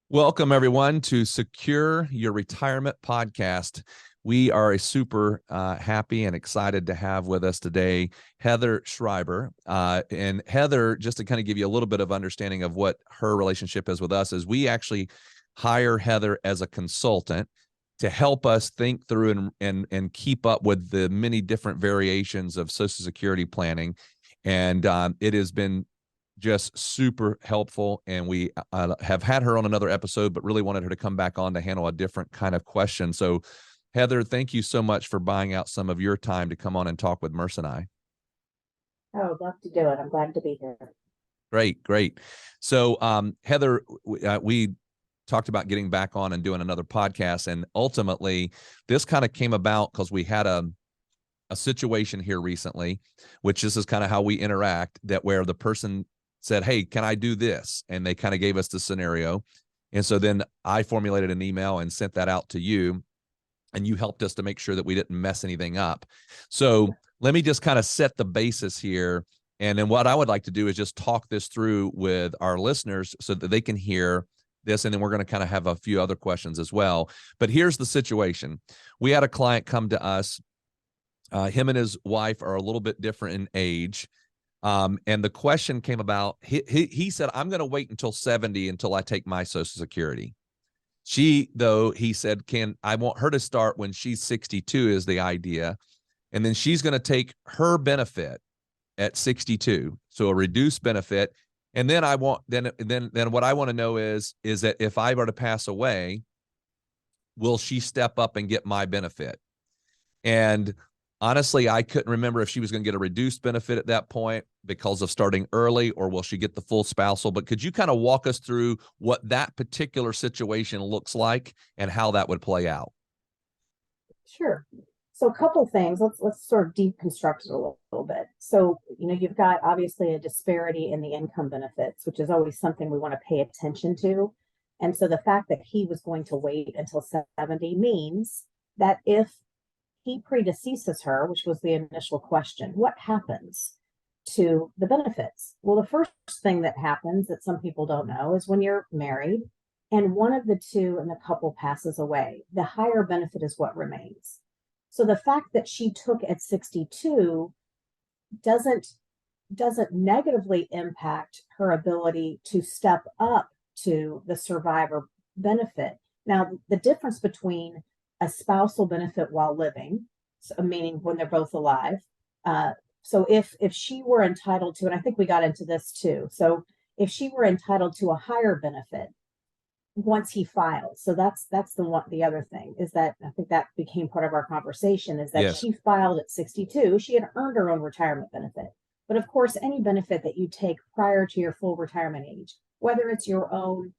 Welcome, everyone, to Secure Your Retirement Podcast. We are a super happy and excited to have with us today Heather Schreiber. And Heather, just to kind of give you a little bit of understanding of what her relationship is with us, is we actually hire Heather as a consultant to help us think through and keep up with the many different variations of Social Security planning. And it has been just super helpful. And we have had her on another episode, but really wanted her to come back on to handle a different kind of question. So Heather, thank you so much for buying out some of your time to come on and talk with Merce and I. Oh, I'd love to do it. I'm glad to be here. Great. So Heather, we talked about getting back on and doing another podcast. And ultimately, this kind of came about because we had a situation here recently, which this is kind of how we interact, that where the person said, hey, can I do this? And they kind of gave us the scenario. And so then I formulated an email and sent that out to you, and you helped us to make sure that we didn't mess anything up. So let me just kind of set the basis here. And then what I would like to do is just talk this through with our listeners so that they can hear this. And then we're going to kind of have a few other questions as well. But here's the situation. We had a client come to us. Him and his wife are a little bit different in age. And the question came about, he said, I'm going to wait until 70 until I take my Social Security. She, though, he said, I want her to start when she's 62 is the idea. And then she's going to take her benefit at 62. So a reduced benefit. And then then what I want to know is that if I were to pass away, will she step up and get my benefit? And honestly, I couldn't remember if she was going to get a reduced benefit at that point because of starting early, or will she get the full spousal? But could you kind of walk us through what that particular situation looks like and how that would play out? Sure. So a couple things. Let's sort of deconstruct it a little bit. So, you've got obviously a disparity in the income benefits, which is always something we want to pay attention to. And so the fact that he was going to wait until 70 means that if he predeceases her, which was the initial question, what happens to the benefits? Well, the first thing that happens that some people don't know is when you're married and one of the two in the couple passes away, the higher benefit is what remains. So the fact that she took at 62 doesn't negatively impact her ability to step up to the survivor benefit. Now, the difference between a spousal benefit while living, so meaning when they're both alive. So if she were entitled to, and I think we got into this too. So if she were entitled to a higher benefit once he filed, so that's the other thing is that I think that became part of our conversation is that Yes. she filed at 62. She had earned her own retirement benefit. But of course, any benefit that you take prior to your full retirement age, whether it's your own,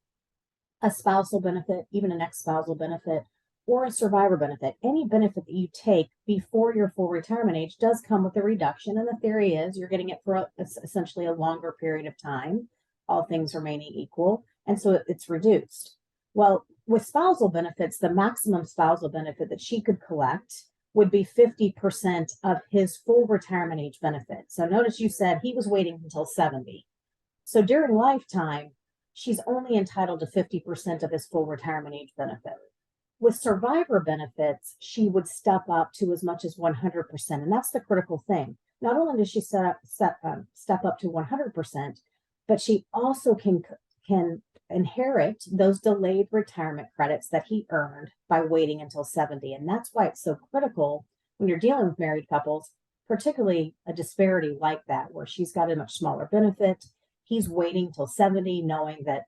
a spousal benefit, even an ex-spousal benefit, or a survivor benefit, any benefit that you take before your full retirement age does come with a reduction. And the theory is you're getting it for essentially a longer period of time, all things remaining equal. And so it's reduced. Well, with spousal benefits, the maximum spousal benefit that she could collect would be 50% of his full retirement age benefit. So notice you said he was waiting until 70. So during lifetime, she's only entitled to 50% of his full retirement age benefit. With survivor benefits, she would step up to as much as 100%. And that's the critical thing. Not only does she step up to 100%, but she also can inherit those delayed retirement credits that he earned by waiting until 70. And that's why it's so critical when you're dealing with married couples, particularly a disparity like that, where she's got a much smaller benefit. He's waiting till 70, knowing that,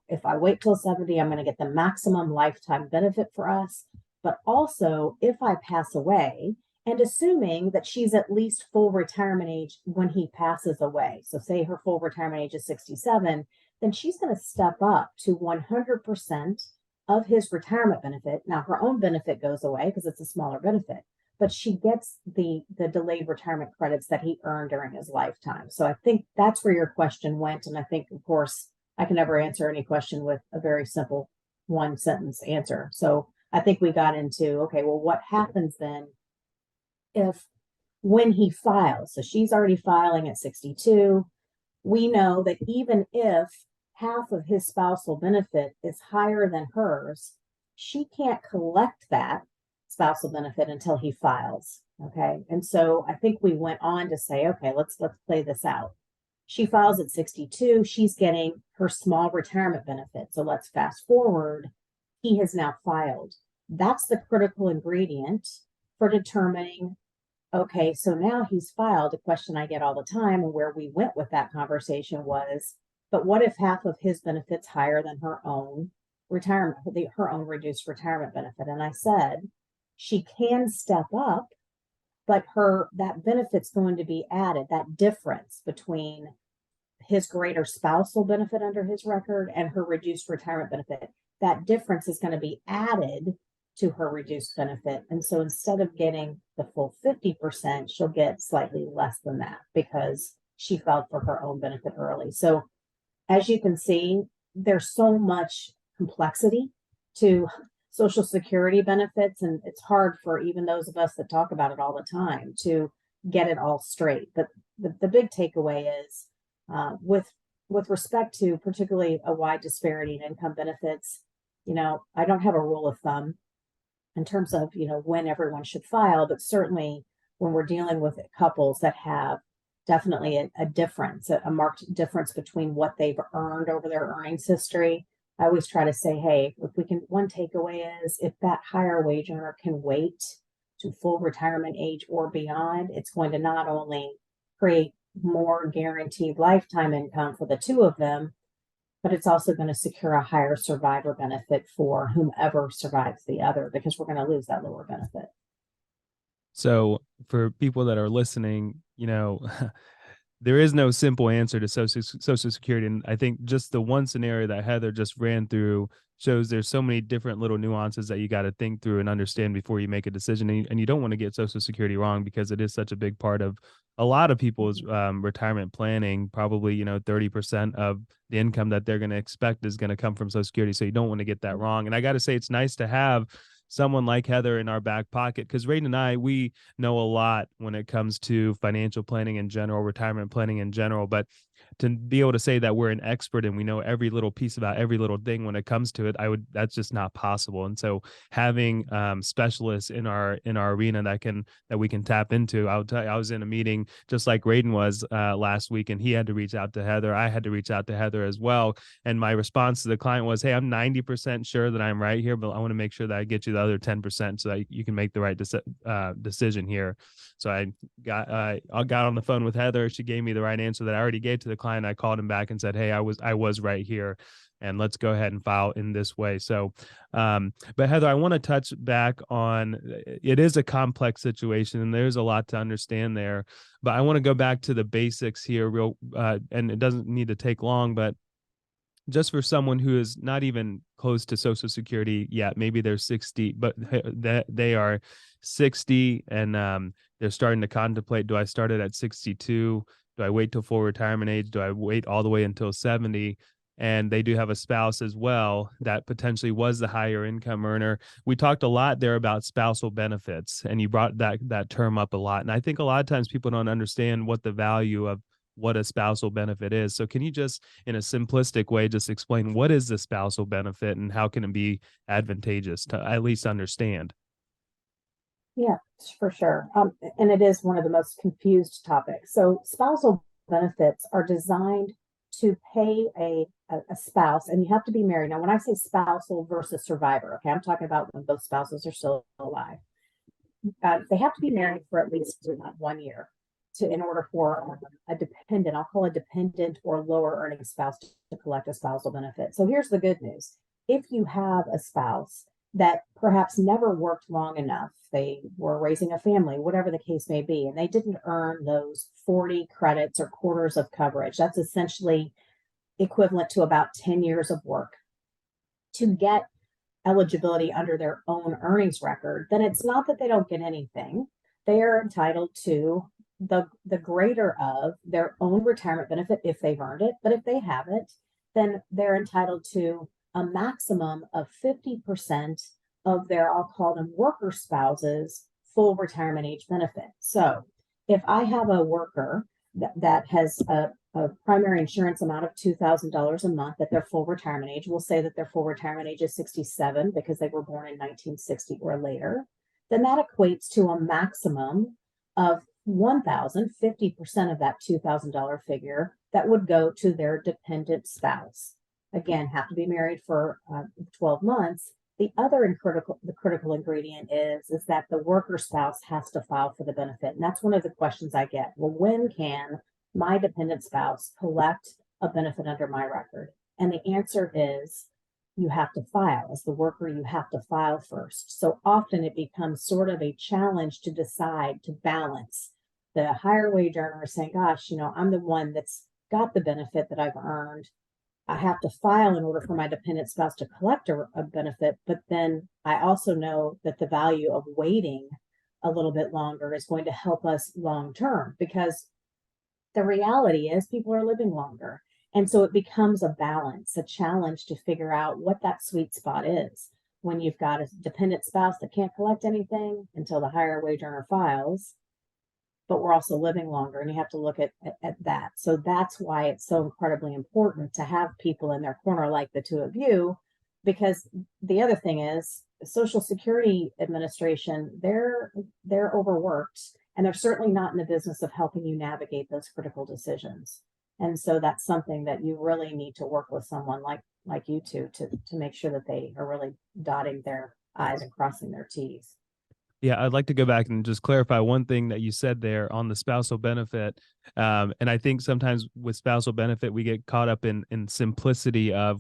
if I wait till 70, I'm going to get the maximum lifetime benefit for us. But also, if I pass away, and assuming that she's at least full retirement age when he passes away, so say her full retirement age is 67, then she's going to step up to 100% of his retirement benefit. Now, her own benefit goes away because it's a smaller benefit, but she gets the delayed retirement credits that he earned during his lifetime. So I think that's where your question went. And I think, of course, I can never answer any question with a very simple one sentence answer. So I think we got into, okay, well, what happens then if when he files? So she's already filing at 62. We know that even if half of his spousal benefit is higher than hers, she can't collect that spousal benefit until he files. Okay. And so I think we went on to say, okay, let's play this out. She files at 62. She's getting her small retirement benefit. So let's fast forward. He has now filed. That's the critical ingredient for determining, okay, so now he's filed. A question I get all the time, and where we went with that conversation was, but what if half of his benefit's higher than her own retirement, her own reduced retirement benefit? And I said, she can step up, but that benefit's going to be added, that difference between his greater spousal benefit under his record and her reduced retirement benefit, that difference is going to be added to her reduced benefit. And so instead of getting the full 50%, she'll get slightly less than that because she filed for her own benefit early. So as you can see, there's so much complexity to Social Security benefits, and it's hard for even those of us that talk about it all the time to get it all straight. But the big takeaway is with respect to particularly a wide disparity in income benefits, I don't have a rule of thumb in terms of, when everyone should file, but certainly when we're dealing with couples that have definitely a difference, a marked difference between what they've earned over their earnings history, I always try to say, hey, if we can, one takeaway is if that higher wage earner can wait to full retirement age or beyond, it's going to not only create more guaranteed lifetime income for the two of them, but it's also going to secure a higher survivor benefit for whomever survives the other, because we're going to lose that lower benefit. So for people that are listening, there is no simple answer to Social Security. And I think just the one scenario that Heather just ran through shows there's so many different little nuances that you got to think through and understand before you make a decision. And you don't want to get Social Security wrong because it is such a big part of a lot of people's retirement planning. Probably, 30% of the income that they're going to expect is going to come from Social Security. So you don't want to get that wrong. And I got to say, it's nice to have someone like Heather in our back pocket, because Raiden and I, we know a lot when it comes to financial planning in general, retirement planning in general, but to be able to say that we're an expert and we know every little piece about every little thing when it comes to it, that's just not possible. And so having specialists in our arena that we can tap into. I'll tell you, I was in a meeting just like Raiden was last week, and he had to reach out to Heather. I had to reach out to Heather as well. And my response to the client was, hey, I'm 90% sure that I'm right here, but I want to make sure that I get you the other 10% so that you can make the right decision here. So I got on the phone with Heather. She gave me the right answer that I already gave to the client. I called him back and said, hey, I was right here, and let's go ahead and file in this way. So, but Heather, I want to touch back on, it is a complex situation and there's a lot to understand there, but I want to go back to the basics here and it doesn't need to take long, but just for someone who is not even close to Social Security yet, maybe they're 60, but they are 60 and they're starting to contemplate, do I start it at 62? Do I wait till full retirement age? Do I wait all the way until 70? And they do have a spouse as well that potentially was the higher income earner. We talked a lot there about spousal benefits, and you brought that term up a lot. And I think a lot of times people don't understand what the value of what a spousal benefit is. So can you just, in a simplistic way, just explain what is the spousal benefit and how can it be advantageous to at least understand? Yeah, for sure. And it is one of the most confused topics. So spousal benefits are designed to pay a spouse, and you have to be married. Now, when I say spousal versus survivor, okay, I'm talking about when both spouses are still alive. They have to be married for at least 1 year in order for a dependent, I'll call a dependent or lower earning spouse to collect a spousal benefit. So here's the good news. If you have a spouse that perhaps never worked long enough, they were raising a family, whatever the case may be, and they didn't earn those 40 credits or quarters of coverage, that's essentially equivalent to about 10 years of work, to get eligibility under their own earnings record, then it's not that they don't get anything. They are entitled to the greater of their own retirement benefit if they've earned it. But if they haven't, then they're entitled to a maximum of 50% of their, I'll call them worker spouses, full retirement age benefit. So if I have a worker that has a primary insurance amount of $2,000 a month at their full retirement age. We'll say that their full retirement age is 67 because they were born in 1960 or later. Then that equates to a maximum of 1,000, 50% of that $2,000 figure that would go to their dependent spouse. Again, have to be married for 12 months. The other critical ingredient is that the worker spouse has to file for the benefit. And that's one of the questions I get. Well, when can my dependent spouse collect a benefit under my record? And the answer is you have to file. As the worker, you have to file first. So often it becomes sort of a challenge to decide, to balance. The higher wage earner is saying, gosh, I'm the one that's got the benefit that I've earned. I have to file in order for my dependent spouse to collect a benefit. But then I also know that the value of waiting a little bit longer is going to help us long term, because the reality is people are living longer. And so it becomes a balance, a challenge to figure out what that sweet spot is when you've got a dependent spouse that can't collect anything until the higher wage earner files, but we're also living longer, and you have to look at that. So that's why it's so incredibly important to have people in their corner like the two of you, because the other thing is the Social Security Administration, they're overworked, and they're certainly not in the business of helping you navigate those critical decisions. And so that's something that you really need to work with someone like you two to make sure that they are really dotting their I's and crossing their T's. Yeah, I'd like to go back and just clarify one thing that you said there on the spousal benefit. And I think sometimes with spousal benefit, we get caught up in simplicity of,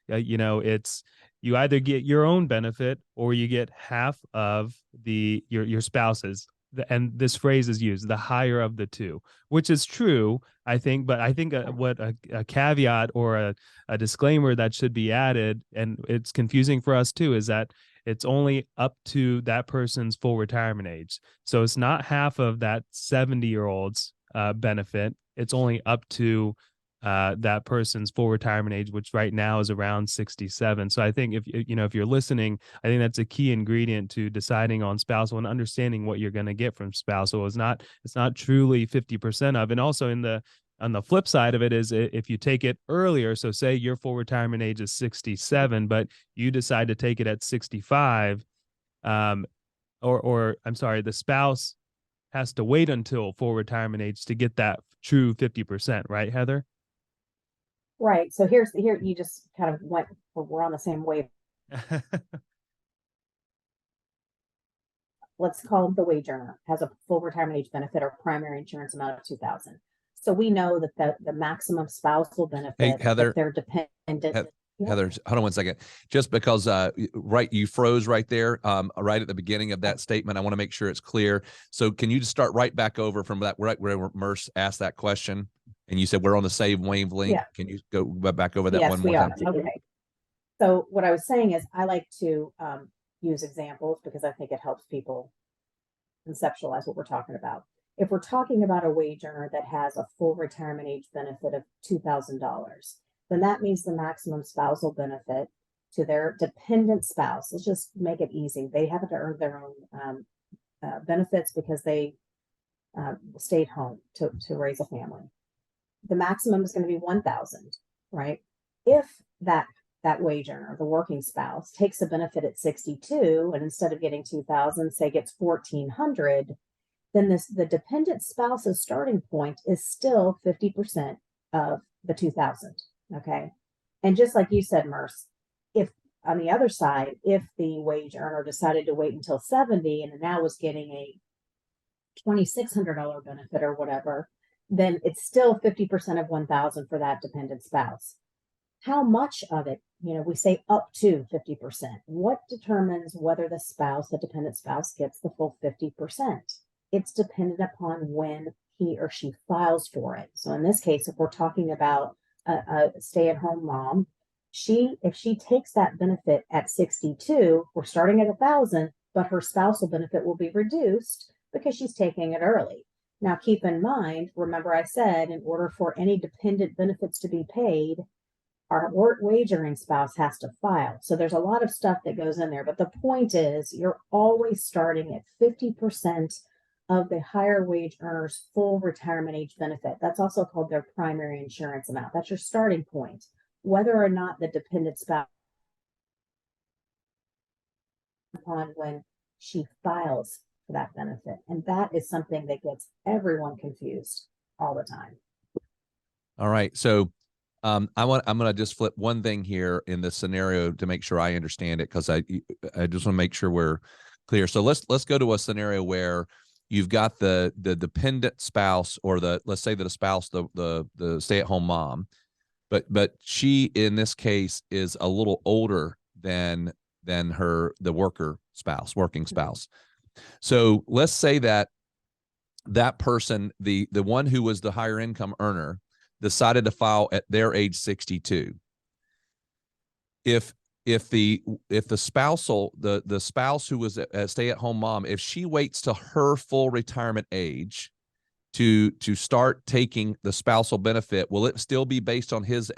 it's you either get your own benefit or you get half of your spouse's. And this phrase is used, the higher of the two, which is true, I think. But I think what a caveat or a disclaimer that should be added, and it's confusing for us too, is that it's only up to that person's full retirement age. So it's not half of that 70-year-old's benefit. It's only up to that person's full retirement age, which right now is around 67. So I think if you're listening, I think that's a key ingredient to deciding on spousal and understanding what you're going to get from spousal. It's not truly 50% of. And also on the flip side of it is if you take it earlier, so say your full retirement age is 67, but you decide to take it at 65, or I'm sorry, the spouse has to wait until full retirement age to get that true 50%, right, Heather? Right. So here you just kind of we're on the same wave. Let's call him the wage earner, has a full retirement age benefit or primary insurance amount of 2,000. So we know that the maximum spousal benefit, Hey, Heather, they're dependent. Heather, hold on one second. Just because you froze right there, right at the beginning of that statement, I want to make sure it's clear. So can you just start right back over from that right where Merce asked that question, and you said we're on the same wavelength? Yeah. Can you go back over that Yes, one more we time? are. Okay. So what I was saying is I like to use examples because I think it helps people conceptualize what we're talking about. If we're talking about a wage earner that has a full retirement age benefit of $2,000, then that means the maximum spousal benefit to their dependent spouse. Let's just make it easy. They haven't earned their own benefits because they stayed home to raise a family. The maximum is going to be 1,000, right? If that wage earner, the working spouse, takes a benefit at 62 and instead of getting 2,000, say gets 1,400, then the dependent spouse's starting point is still 50% of the 2,000. Okay. And just like you said, Merce, if on the other side, if the wage earner decided to wait until 70 and now was getting a $2,600 benefit or whatever, then it's still 50% of 1,000 for that dependent spouse. How much of it, we say up to 50%. What determines whether the dependent spouse gets the full 50%? It's dependent upon when he or she files for it. So in this case, if we're talking about a stay-at-home mom, if she takes that benefit at 62, we're starting at 1,000, but her spousal benefit will be reduced because she's taking it early. Now, keep in mind, remember I said, in order for any dependent benefits to be paid, our wage earning spouse has to file. So there's a lot of stuff that goes in there, but the point is you're always starting at 50% of the higher wage earner's full retirement age benefit. That's also called their primary insurance amount. That's your starting point. Whether or not the dependent spouse upon when she files for that benefit. And that is something that gets everyone confused all the time. All right. So I'm going to just flip one thing here in this scenario to make sure I understand it, because I just want to make sure we're clear. So let's go to a scenario where you've got the dependent spouse, or let's say that a spouse, the stay-at-home mom, but she in this case is a little older than the working spouse. So let's say that person, the one who was the higher income earner, decided to file at their age 62. If the spousal, the spouse who was a stay-at-home mom, if she waits to her full retirement age to start taking the spousal benefit, will it still be based on his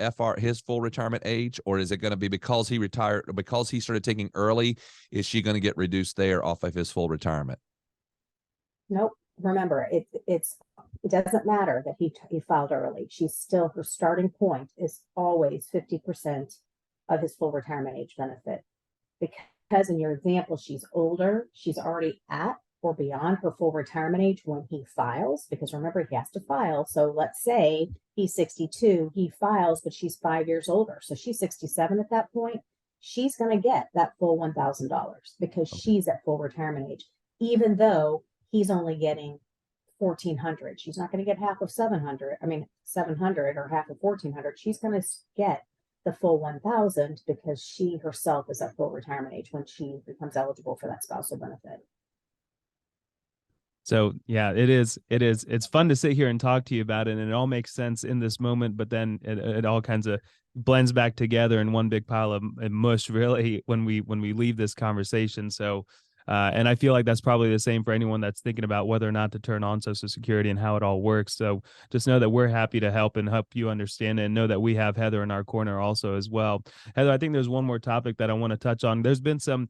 full retirement age, or is it going to be because he retired, because he started taking early, is she going to get reduced there off of his full retirement? Nope. Remember, it doesn't matter that he filed early. Her starting point is always 50% of his full retirement age benefit. Because in your example, she's older, she's already at or beyond her full retirement age when he files, because remember, he has to file. So let's say he's 62, he files, but she's 5 years older. So she's 67 at that point. She's going to get that full $1,000 because she's at full retirement age, even though he's only getting $1,400. She's not going to get half of 700 or half of 1,400. She's going to get the full 1,000 because she herself is at full retirement age when she becomes eligible for that spousal benefit. So yeah, it's fun to sit here and talk to you about it, and it all makes sense in this moment, but then it all kinds of blends back together in one big pile of mush, really, when we leave this conversation. So and I feel like that's probably the same for anyone that's thinking about whether or not to turn on Social Security and how it all works. So just know that we're happy to help you understand it, and know that we have Heather in our corner also as well. Heather, I think there's one more topic that I want to touch on. There's been some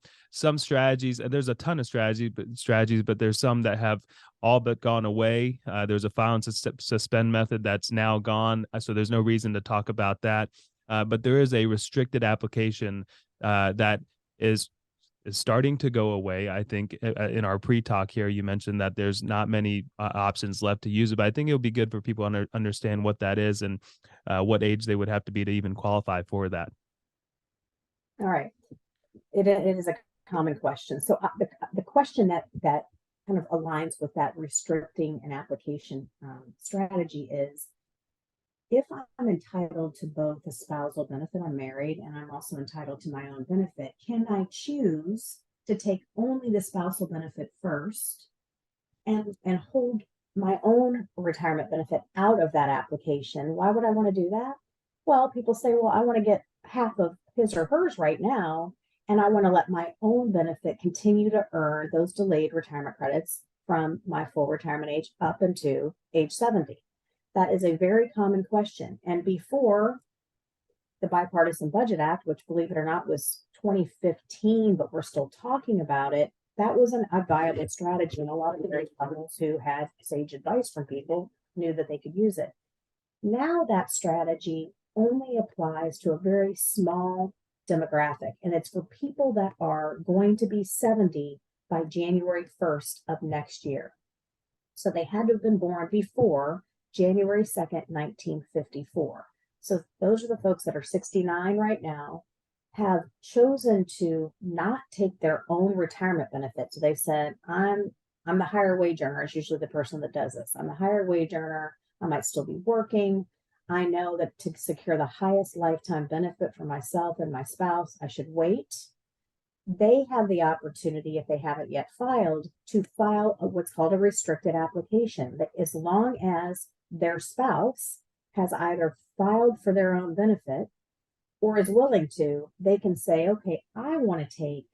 strategies. There's a ton of strategies, but there's some that have all but gone away. There's a file and suspend method that's now gone, so there's no reason to talk about that. But there is a restricted application that is starting to go away. I think in our pre-talk here, you mentioned that there's not many options left to use it, but I think it'll be good for people to understand what that is and what age they would have to be to even qualify for that. All right. It is a common question. So the question that kind of aligns with that restricting an application strategy is, if I'm entitled to both a spousal benefit, I'm married, and I'm also entitled to my own benefit, can I choose to take only the spousal benefit first and hold my own retirement benefit out of that application? Why would I want to do that? Well, people say, well, I want to get half of his or hers right now, and I want to let my own benefit continue to earn those delayed retirement credits from my full retirement age up into age 70. That is a very common question. And before the Bipartisan Budget Act, which, believe it or not, was 2015, but we're still talking about it, that was a viable strategy. And a lot of married couples who had sage advice from people knew that they could use it. Now that strategy only applies to a very small demographic, and it's for people that are going to be 70 by January 1st of next year. So they had to have been born before January 2nd, 1954. So those are the folks that are 69 right now, have chosen to not take their own retirement benefit. So they said, I'm the higher wage earner. It's usually the person that does this. I'm the higher wage earner. I might still be working. I know that to secure the highest lifetime benefit for myself and my spouse, I should wait. They have the opportunity, if they haven't yet filed, to file what's called a restricted application. That as long as their spouse has either filed for their own benefit or is willing to, they can say, okay, I want to take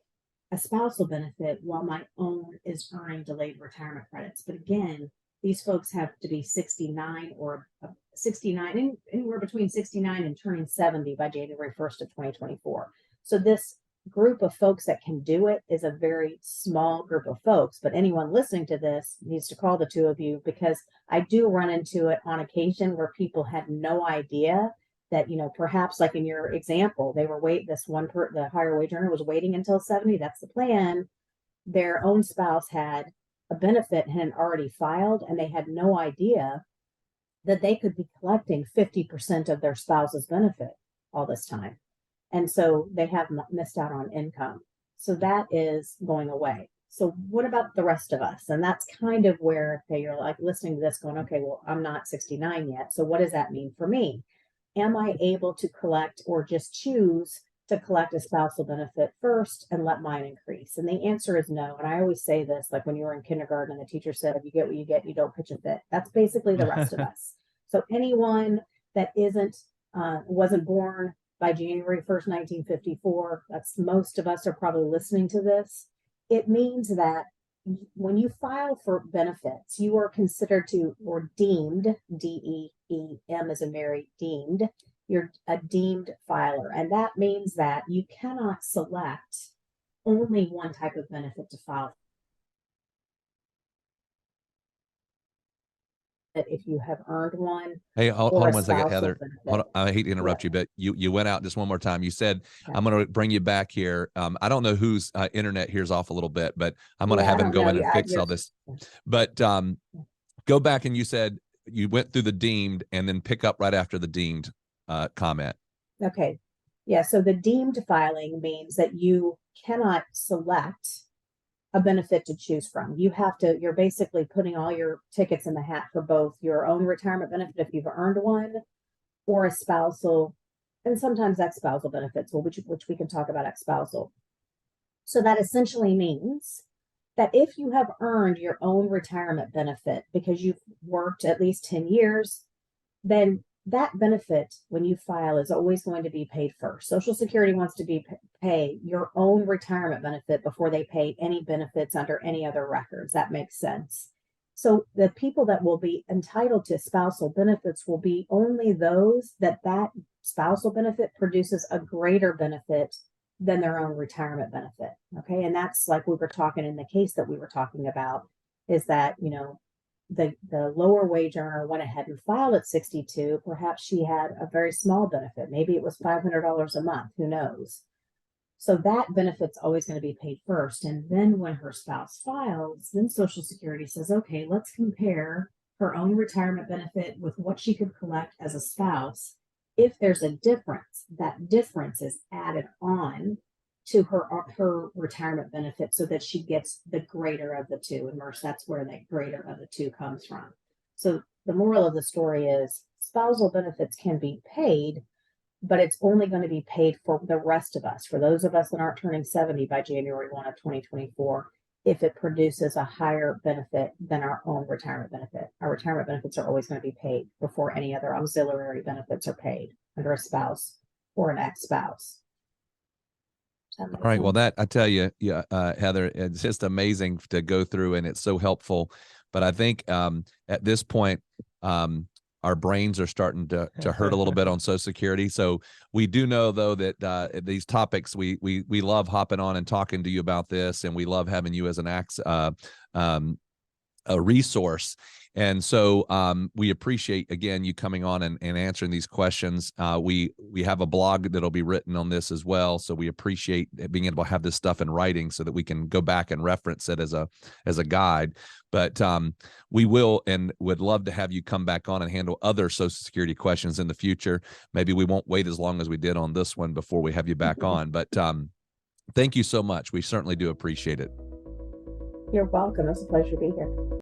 a spousal benefit while my own is earning delayed retirement credits. But again, these folks have to be 69 or 69, anywhere between 69 and turning 70 by January 1st of 2024. So this group of folks that can do it is a very small group of folks, but anyone listening to this needs to call the two of you, because I do run into it on occasion where people had no idea that, perhaps like in your example, they were the higher wage earner was waiting until 70. That's the plan. Their own spouse had a benefit and had already filed, and they had no idea that they could be collecting 50% of their spouse's benefit all this time. And so they have missed out on income. So that is going away. So what about the rest of us? And that's kind of where, okay, you're like listening to this going, okay, well, I'm not 69 yet. So what does that mean for me? Am I able to collect or just choose to collect a spousal benefit first and let mine increase? And the answer is no. And I always say this, like when you were in kindergarten and the teacher said, if you get what you get, you don't pitch a fit. That's basically the rest of us. So anyone that wasn't born by January 1st, 1954, that's most of us are probably listening to this. It means that when you file for benefits, you are considered or deemed, DEEM as in Mary, deemed. You're a deemed filer. And that means that you cannot select only one type of benefit to file. If you have earned one. Hey, hold or on a one second, spousal Heather. benefit. I hate to interrupt you, but you went out just one more time. You said, I'm going to bring you back here. I don't know whose internet here's off a little bit, but I'm going to have him go in and fix all this. But go back, and you said you went through the deemed and then pick up right after the deemed comment. Okay. Yeah. So the deemed filing means that you cannot select a benefit to choose from. You're basically putting all your tickets in the hat for both your own retirement benefit if you've earned one, or a spousal, and sometimes ex-spousal benefits, which we can talk about ex-spousal. So that essentially means that if you have earned your own retirement benefit because you've worked at least 10 years, then that benefit, when you file, is always going to be paid first. Social Security wants to pay your own retirement benefit before they pay any benefits under any other records. That makes sense. So the people that will be entitled to spousal benefits will be only those that spousal benefit produces a greater benefit than their own retirement benefit. Okay. And that's like we were talking in the case that we were talking about, is that, the lower wage earner went ahead and filed at 62. Perhaps she had a very small benefit. Maybe it was $500 a month. Who knows? So that benefit's always going to be paid first. And then when her spouse files, then Social Security says, okay, let's compare her own retirement benefit with what she could collect as a spouse. If there's a difference, that difference is added on to her retirement benefit so that she gets the greater of the two. And Merce, that's where that greater of the two comes from. So the moral of the story is spousal benefits can be paid, but it's only going to be paid for the rest of us, for those of us that aren't turning 70 by January 1 of 2024, if it produces a higher benefit than our own retirement benefit. Our retirement benefits are always going to be paid before any other auxiliary benefits are paid under a spouse or an ex-spouse. All right. Well, I tell you, Heather, it's just amazing to go through, and it's so helpful. But I think at this point, our brains are starting to hurt a little bit on Social Security. So we do know, though, that these topics, we love hopping on and talking to you about this, and we love having you as a resource. And so we appreciate, again, you coming on and answering these questions. We have a blog that'll be written on this as well. So we appreciate being able to have this stuff in writing so that we can go back and reference it as a guide. But we will and would love to have you come back on and handle other Social Security questions in the future. Maybe we won't wait as long as we did on this one before we have you back on. But thank you so much. We certainly do appreciate it. You're welcome. It's a pleasure to be here.